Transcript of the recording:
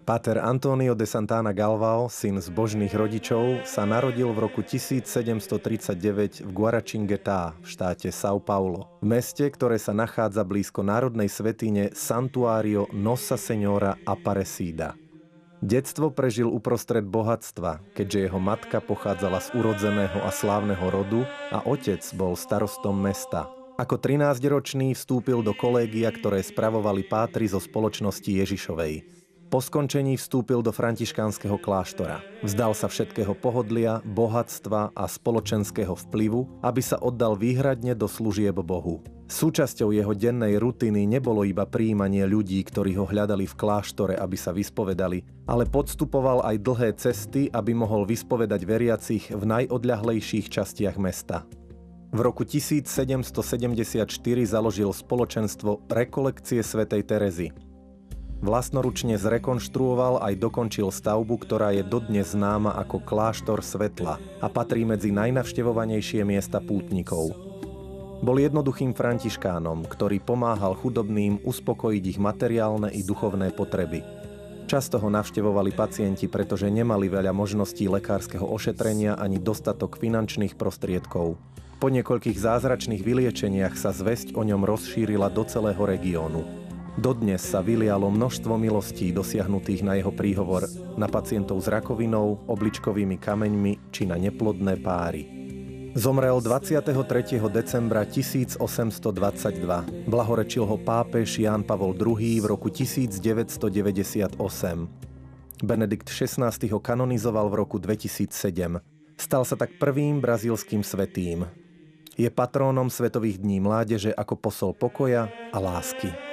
Páter António de Santana Galvão, syn zbožných rodičov, sa narodil v roku 1739 v Guaratinguetá v štáte São Paulo, v meste, ktoré sa nachádza blízko národnej svätyne Santuário Nossa Senhora Aparecida. Detstvo prežil uprostred bohatstva, keďže jeho matka pochádzala z urodzeného a slávneho rodu a otec bol starostom mesta. Ako 13-ročný vstúpil do kolégia, ktoré spravovali pátri zo spoločnosti Ježišovej. Po skončení vstúpil do františkánskeho kláštora. Vzdal sa všetkého pohodlia, bohatstva a spoločenského vplyvu, aby sa oddal výhradne do služieb Bohu. Súčasťou jeho dennej rutiny nebolo iba prijímanie ľudí, ktorí ho hľadali v kláštore, aby sa vyspovedali, ale podstupoval aj dlhé cesty, aby mohol vyspovedať veriacich v najodľahlejších častiach mesta. V roku 1774 založil spoločenstvo Rekolekcie svätej Terezy. Vlastnoručne zrekonštruoval aj dokončil stavbu, ktorá je dodnes známa ako Kláštor svetla a patrí medzi najnavštevovanejšie miesta pútnikov. Bol jednoduchým františkánom, ktorý pomáhal chudobným uspokojiť ich materiálne i duchovné potreby. Často ho navštevovali pacienti, pretože nemali veľa možností lekárskeho ošetrenia ani dostatok finančných prostriedkov. Po niekoľkých zázračných vyliečeniach sa zvesť o ňom rozšírila do celého regiónu. Dodnes sa vylialo množstvo milostí dosiahnutých na jeho príhovor na pacientov s rakovinou, obličkovými kameňmi či na neplodné páry. Zomrel 23. decembra 1822. Blahorečil ho pápež Ján Pavol II v roku 1998. Benedikt XVI ho kanonizoval v roku 2007. Stal sa tak prvým brazílskym svätým. Je patrónom Svetových dní mládeže ako posol pokoja a lásky.